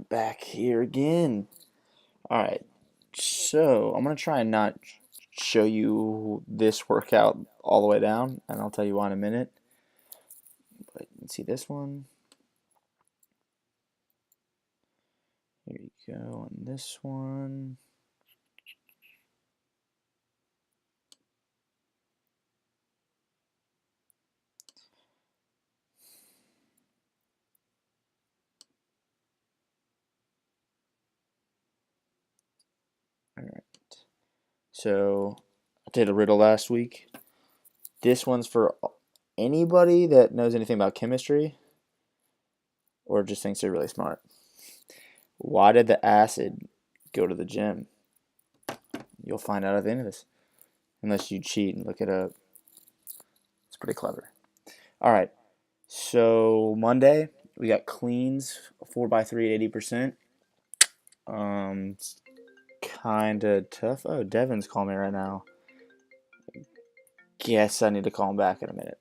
Back here again. All right, so I'm gonna try and not show you this workout all the way down, and I'll tell you why in a minute. But you can see this one. Here you go on this one. All right. So I did a riddle last week. This one's for anybody that knows anything about chemistry or just thinks they're really smart. Why did the acid go to the gym? You'll find out at the end of this. Unless you cheat and look it up. It's pretty clever. All right. So Monday we got cleans 4x3 at 80%. It's kind of tough. Oh, Devin's calling me right now. Guess I need to call him back in a minute.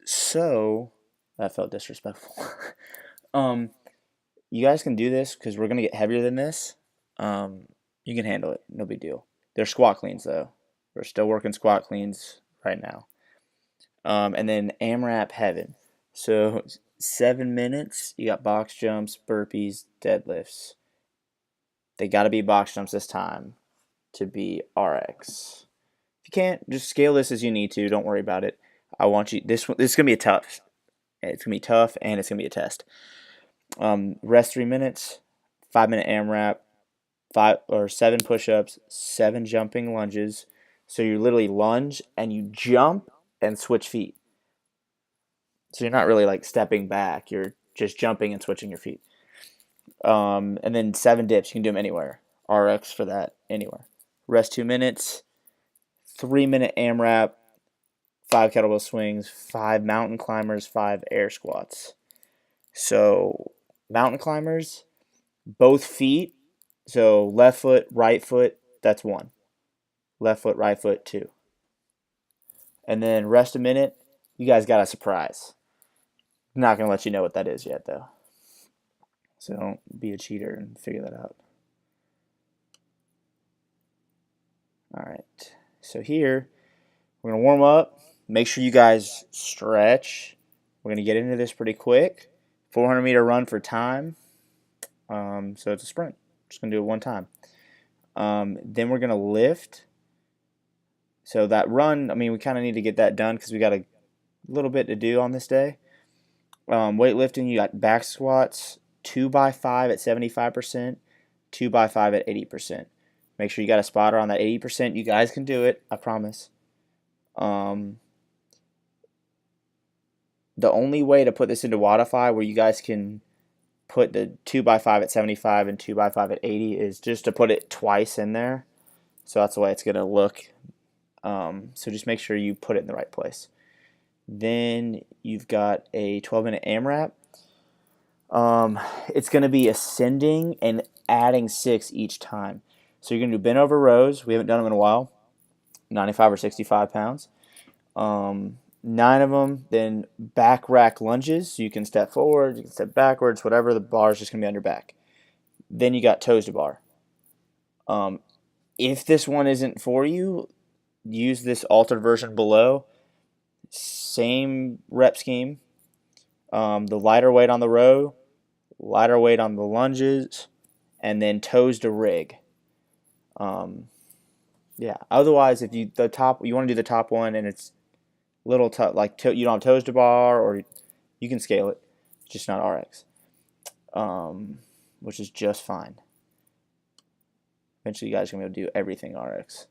So that felt disrespectful. um, you guys can do this because we're gonna get heavier than this. You can handle it. No big deal. They're squat cleans though. We're still working squat cleans right now. And then AMRAP heaven. So 7 minutes. You got box jumps, burpees, deadlifts. They got to be box jumps this time to be RX. If you can't, just scale this as you need to. Don't worry about it. I want you. This is gonna be a tough. It's gonna be tough, and it's gonna be a test. Rest 3 minutes. 5 minute AMRAP. 5 or 7 push-ups. 7 jumping lunges. So you literally lunge and you jump and switch feet. So you're not really like stepping back. You're just jumping and switching your feet. And then 7 dips. You can do them anywhere. RX for that anywhere. Rest 2 minutes. 3 minute AMRAP. 5 kettlebell swings. 5 mountain climbers. 5 air squats. So mountain climbers, both feet. So left foot, right foot. That's 1. Left foot, right foot, 2. And then rest a minute. You guys got a surprise. Not gonna let you know what that is yet, though. So don't be a cheater and figure that out. All right. So here, we're going to warm up. Make sure you guys stretch. We're going to get into this pretty quick. 400-meter run for time. So it's a sprint. Just going to do it one time. Then we're going to lift. So that run, I mean, we kind of need to get that done because we got a little bit to do on this day. Weightlifting, you got back squats, 2x5 at 75%, 2x5 at 80%. Make sure you got a spotter on that 80%. You guys can do it, I promise. The only way to put this into Wodify where you guys can put the 2x5 at 75 and 2x5 at 80 is just to put it twice in there. So that's the way it's going to look. So just make sure you put it in the right place. Then you've got a 12-minute AMRAP. It's going to be ascending and adding 6 each time. So you're going to do bent over rows. We haven't done them in a while. 95 or 65 pounds. 9 of them. Then back rack lunges. So you can step forward, you can step backwards, whatever. The bar is just going to be on your back. Then you got toes to bar. If this one isn't for you, use this altered version below. Same rep scheme. The lighter weight on the row, lighter weight on the lunges, and then toes to rig. Yeah. Otherwise, if you want to do the top one and it's little like you don't have toes to bar, or you can scale it, just not RX, which is just fine. Eventually, you guys are gonna be able to do everything RX.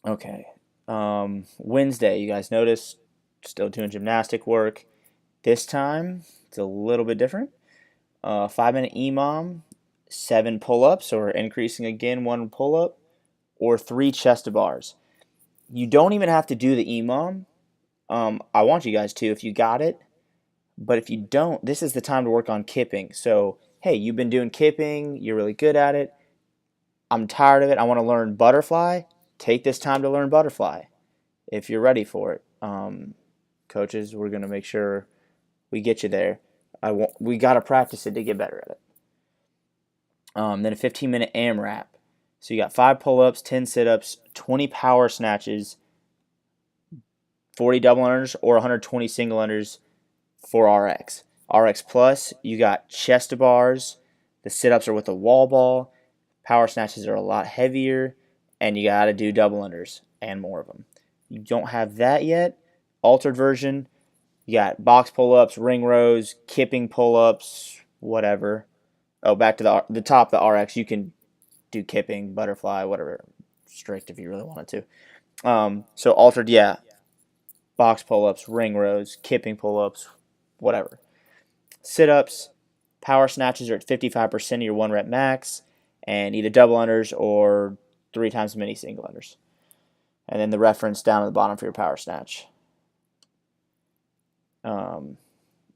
Okay. Wednesday, you guys notice, still doing gymnastic work. This time, it's a little bit different. 5-minute EMOM, 7 pull-ups, or increasing again 1 pull-up, or 3 chest to bars. You don't even have to do the EMOM. I want you guys to if you got it. But if you don't, this is the time to work on kipping. So, hey, you've been doing kipping. You're really good at it. I'm tired of it. I want to learn butterfly. Take this time to learn butterfly if you're ready for it. Coaches, we're going to make sure We get you there. We got to practice it to get better at it. Then a 15-minute AMRAP. So you got 5 pull-ups, 10 sit-ups, 20 power snatches, 40 double unders, or 120 single unders for RX. RX Plus, you got chest to bars. The sit-ups are with a wall ball. Power snatches are a lot heavier, and you got to do double unders and more of them. You don't have that yet. Altered version, you got box pull-ups, ring rows, kipping pull-ups, whatever. Oh, back to the top, the RX, you can do kipping, butterfly, whatever, strict if you really wanted to. So altered, yeah, box pull-ups, ring rows, kipping pull-ups, whatever. Sit-ups, power snatches are at 55% of your 1 rep max, and either double unders or 3 times as many single unders. And then the reference down at the bottom for your power snatch.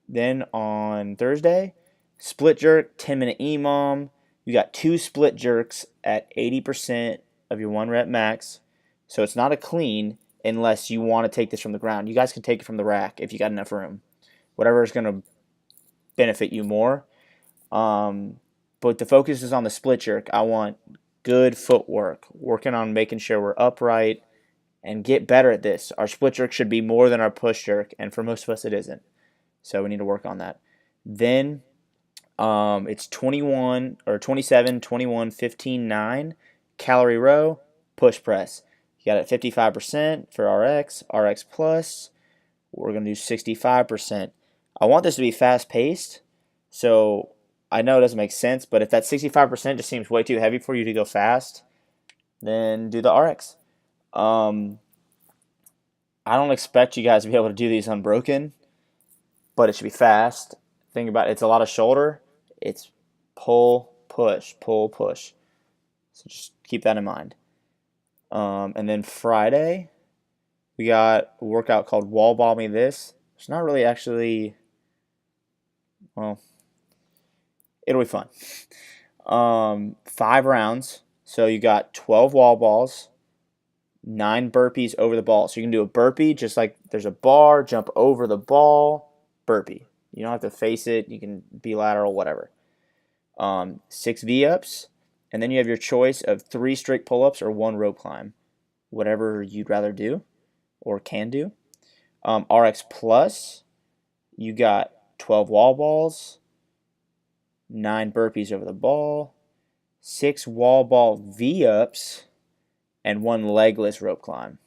Then on Thursday, split jerk, 10-minute EMOM. You got 2 split jerks at 80% of your 1 rep max. So it's not a clean unless you want to take this from the ground. You guys can take it from the rack if you got enough room. Whatever is going to benefit you more. But the focus is on the split jerk. I want good footwork, working on making sure we're upright and get better at this. Our split jerk should be more than our push jerk, and for most of us it isn't. So we need to work on that. Then it's 21 or 27, 21, 15, 9 calorie row push press. You got it at 55% for RX, RX Plus. We're going to do 65%. I want this to be fast paced, so I know it doesn't make sense, but if that 65% just seems way too heavy for you to go fast, then do the RX. I don't expect you guys to be able to do these unbroken, but it should be fast. Think about it. It's a lot of shoulder. It's pull, push, pull, push. So just keep that in mind. And then Friday, we got a workout called Wall Ball Me This. It's not really actually, well, it'll be fun. 5 rounds. So you got 12 wall balls, 9 burpees over the ball. So you can do a burpee just like there's a bar, jump over the ball, burpee. You don't have to face it. You can be lateral, whatever. 6 V-ups. And then you have your choice of 3 straight pull-ups or 1 rope climb. Whatever you'd rather do or can do. RX Plus, you got 12 wall balls, 9 burpees over the ball, 6 wall ball V-ups, and 1 legless rope climb.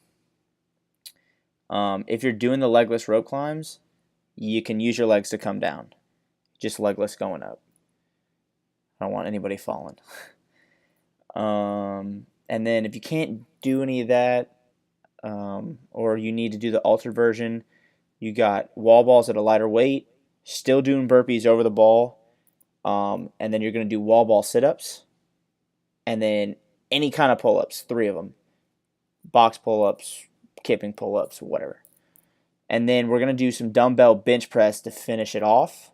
If you're doing the legless rope climbs, you can use your legs to come down. Just legless going up. I don't want anybody falling. And then if you can't do any of that, or you need to do the altered version, you got wall balls at a lighter weight, still doing burpees over the ball, and then you're going to do wall ball sit-ups, and then any kind of pull-ups, 3 of them, box pull-ups, kipping pull-ups, whatever. And then we're going to do some dumbbell bench press to finish it off,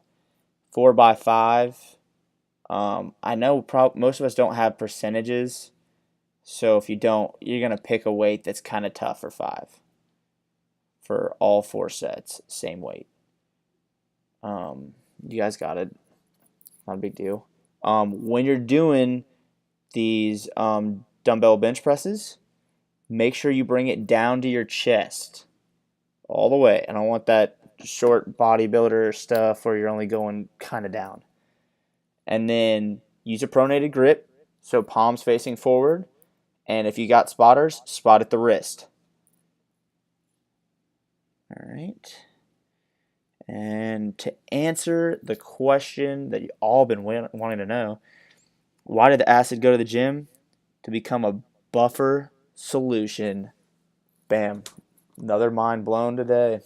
4x5. I know most of us don't have percentages, so if you don't, you're going to pick a weight that's kind of tough for 5. For all 4 sets, same weight. You guys got it. Not a big deal. When you're doing these dumbbell bench presses, make sure you bring it down to your chest all the way. I don't want that short bodybuilder stuff where you're only going kind of down. And then use a pronated grip, so palms facing forward. And if you got spotters, spot at the wrist. All right. And to answer the question that you all been wanting to know, why did the acid go to the gym? To become a buffer solution. Bam. Another mind blown today.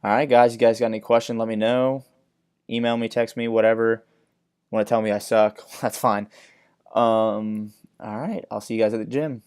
All right, guys. You guys got any questions? Let me know. Email me, text me, whatever. Want to tell me I suck? That's fine. All right. I'll see you guys at the gym.